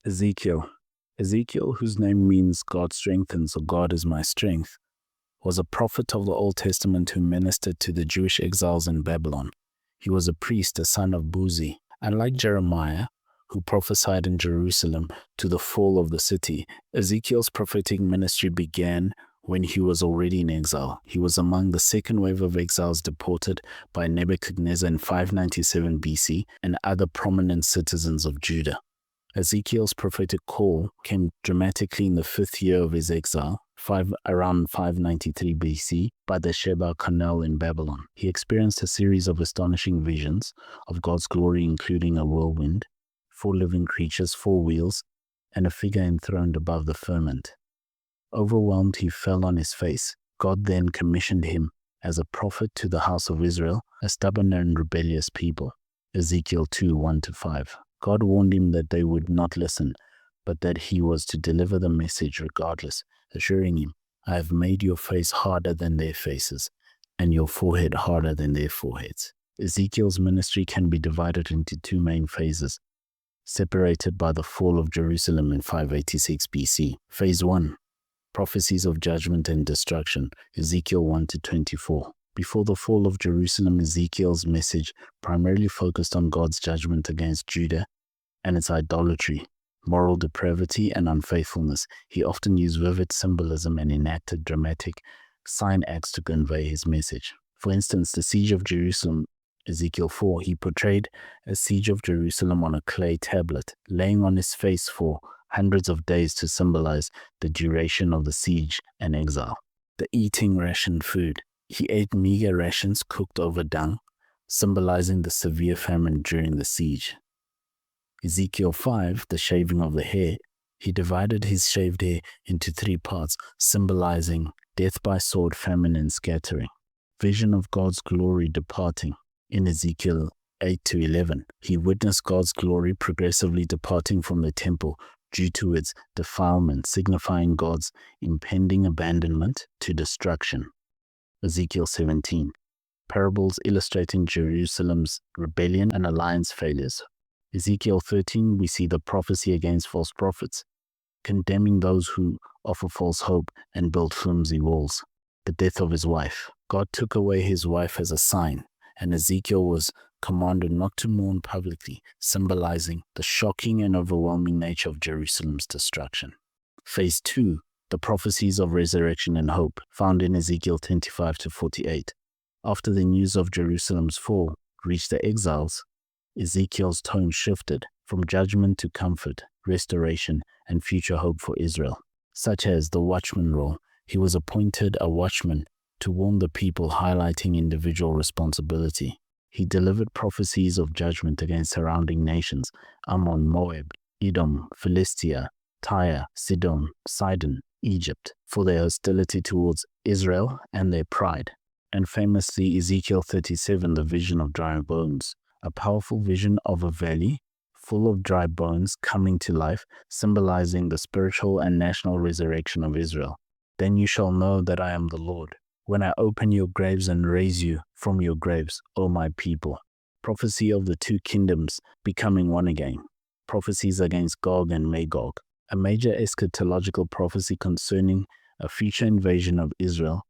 Ezekiel. Ezekiel, whose name means God strengthens or God is my strength, was a prophet of the Old Testament who ministered to the Jewish exiles in Babylon. He was a priest, a son of Buzi. Unlike Jeremiah, who prophesied in Jerusalem to the fall of the city, Ezekiel's prophetic ministry began when he was already in exile. He was among the second wave of exiles deported by Nebuchadnezzar in 597 BC and other prominent citizens of Judah. Ezekiel's prophetic call came dramatically in the 5th year of his exile, around 593 BC, by the Chebar Canal in Babylon. He experienced a series of astonishing visions of God's glory, including a whirlwind, 4 living creatures, 4 wheels, and a figure enthroned above the firmament. Overwhelmed, he fell on his face. God then commissioned him as a prophet to the house of Israel, a stubborn and rebellious people. Ezekiel 2:1-5. God warned him that they would not listen, but that he was to deliver the message regardless, assuring him, I have made your face harder than their faces, and your forehead harder than their foreheads. Ezekiel's ministry can be divided into 2 main phases, separated by the fall of Jerusalem in 586 BC. Phase 1, prophecies of judgment and destruction, Ezekiel 1-24. Before the fall of Jerusalem, Ezekiel's message primarily focused on God's judgment against Judah and its idolatry, moral depravity, and unfaithfulness. He often used vivid symbolism and enacted dramatic sign acts to convey his message. For instance, the siege of Jerusalem, Ezekiel 4, he portrayed a siege of Jerusalem on a clay tablet, laying on his face for hundreds of days to symbolize the duration of the siege and exile. The eating rationed food. He ate meager rations cooked over dung, symbolizing the severe famine during the siege. Ezekiel 5, the shaving of the hair. He divided his shaved hair into 3 parts, symbolizing death by sword, famine, and scattering. Vision of God's glory departing. In Ezekiel 8-11, he witnessed God's glory progressively departing from the temple due to its defilement, signifying God's impending abandonment to destruction. Ezekiel 17, parables illustrating Jerusalem's rebellion and alliance failures. Ezekiel 13, we see the prophecy against false prophets, condemning those who offer false hope and build flimsy walls. The death of his wife. God took away his wife as a sign, and Ezekiel was commanded not to mourn publicly, symbolizing the shocking and overwhelming nature of Jerusalem's destruction. Phase 2, the prophecies of resurrection and hope, found in Ezekiel 25-48. After the news of Jerusalem's fall reached the exiles, Ezekiel's tone shifted from judgment to comfort, restoration, and future hope for Israel, such as the watchman role. He was appointed a watchman to warn the people, highlighting individual responsibility. He delivered prophecies of judgment against surrounding nations, Ammon, Moab, Edom, Philistia, Tyre, Sidon, Sidon, Egypt, for their hostility towards Israel and their pride. And famously, Ezekiel 37, the vision of dry bones, a powerful vision of a valley full of dry bones coming to life, symbolizing the spiritual and national resurrection of Israel. Then you shall know that I am the Lord, when I open your graves and raise you from your graves, O my people. Prophecy of the 2 kingdoms becoming one again. Prophecies against Gog and Magog. A major eschatological prophecy concerning a future invasion of Israel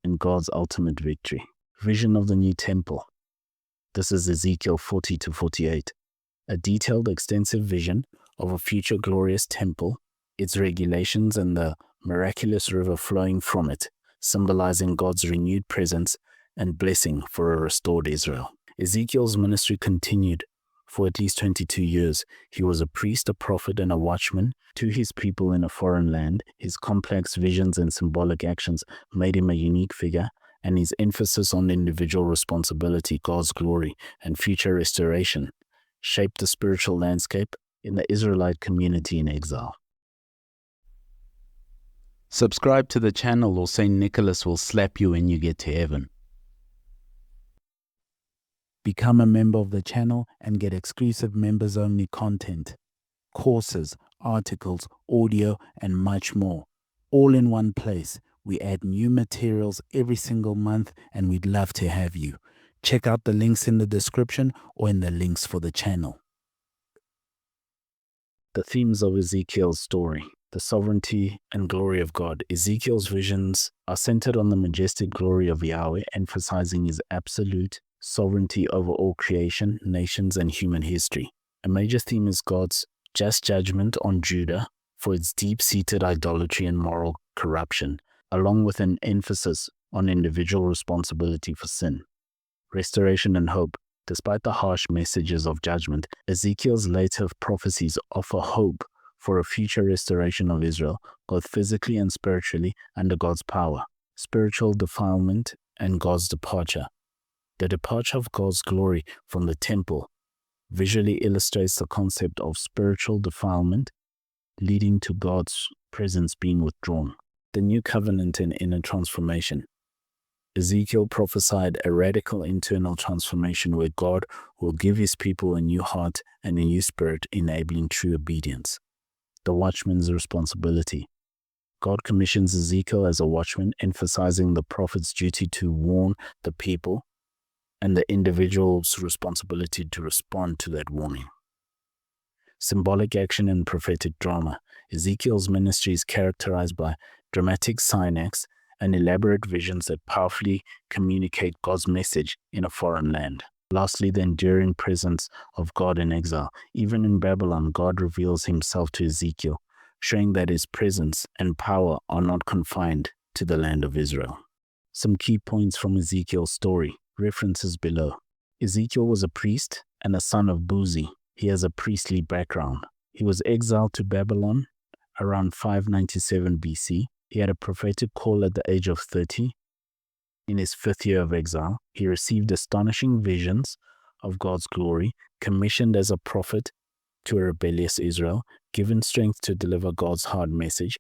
and God's ultimate victory. Vision of the new temple. This is Ezekiel 40-48. A detailed, extensive vision of a future glorious temple, its regulations, and the miraculous river flowing from it, symbolizing God's renewed presence and blessing for a restored Israel. Ezekiel's ministry continued for at least 22 years. He was a priest, a prophet, and a watchman to his people in a foreign land. His complex visions and symbolic actions made him a unique figure, and his emphasis on individual responsibility, God's glory, and future restoration shaped the spiritual landscape in the Israelite community in exile. Subscribe to the channel or St. Nicholas will slap you when you get to heaven. Become a member of the channel and get exclusive members-only content, courses, articles, audio, and much more, all in one place. We add new materials every single month, and we'd love to have you. Check out the links in the description or in the links for the channel. The themes of Ezekiel's story: the sovereignty and glory of God. Ezekiel's visions are centered on the majestic glory of Yahweh, emphasizing his absolute sovereignty over all creation, nations, and human history. A major theme is God's just judgment on Judah for its deep-seated idolatry and moral corruption, along with an emphasis on individual responsibility for sin. Restoration and hope. Despite the harsh messages of judgment, Ezekiel's later prophecies offer hope for a future restoration of Israel, both physically and spiritually, under God's power. Spiritual defilement and God's departure. The departure of God's glory from the temple visually illustrates the concept of spiritual defilement, leading to God's presence being withdrawn. The new covenant and inner transformation. Ezekiel prophesied a radical internal transformation where God will give his people a new heart and a new spirit, enabling true obedience. The watchman's responsibility. God commissions Ezekiel as a watchman, emphasizing the prophet's duty to warn the people and the individual's responsibility to respond to that warning. Symbolic action and prophetic drama. Ezekiel's ministry is characterized by dramatic sign acts and elaborate visions that powerfully communicate God's message in a foreign land. Lastly, the enduring presence of God in exile. Even in Babylon, God reveals himself to Ezekiel, showing that his presence and power are not confined to the land of Israel. Some key points from Ezekiel's story. References below. Ezekiel was a priest and a son of Buzi. He has a priestly background. He was exiled to Babylon around 597 BC. He had a prophetic call at the age of 30. In his 5th year of exile, he received astonishing visions of God's glory, commissioned as a prophet to a rebellious Israel, given strength to deliver God's hard message,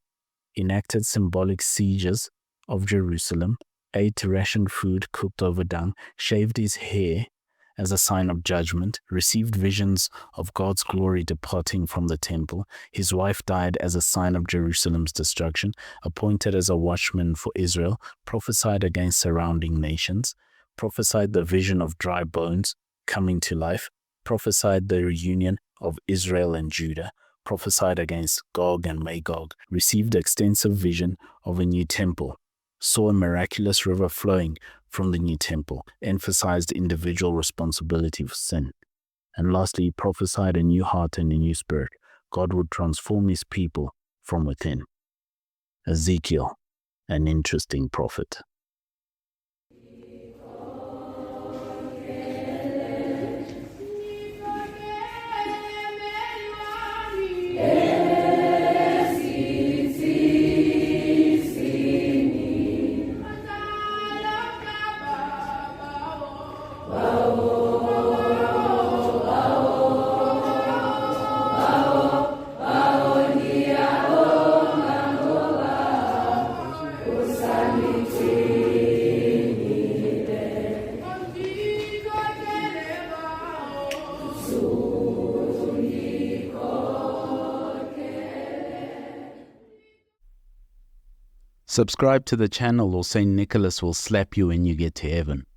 enacted symbolic sieges of Jerusalem, ate rationed food cooked over dung, shaved his hair as a sign of judgment, received visions of God's glory departing from the temple. His wife died as a sign of Jerusalem's destruction, appointed as a watchman for Israel, prophesied against surrounding nations, prophesied the vision of dry bones coming to life, prophesied the reunion of Israel and Judah, prophesied against Gog and Magog, received extensive vision of a new temple, saw a miraculous river flowing from the new temple, emphasized individual responsibility for sin. And lastly, prophesied a new heart and a new spirit. God would transform his people from within. Ezekiel, an interesting prophet. Subscribe to the channel or St. Nicholas will slap you when you get to heaven.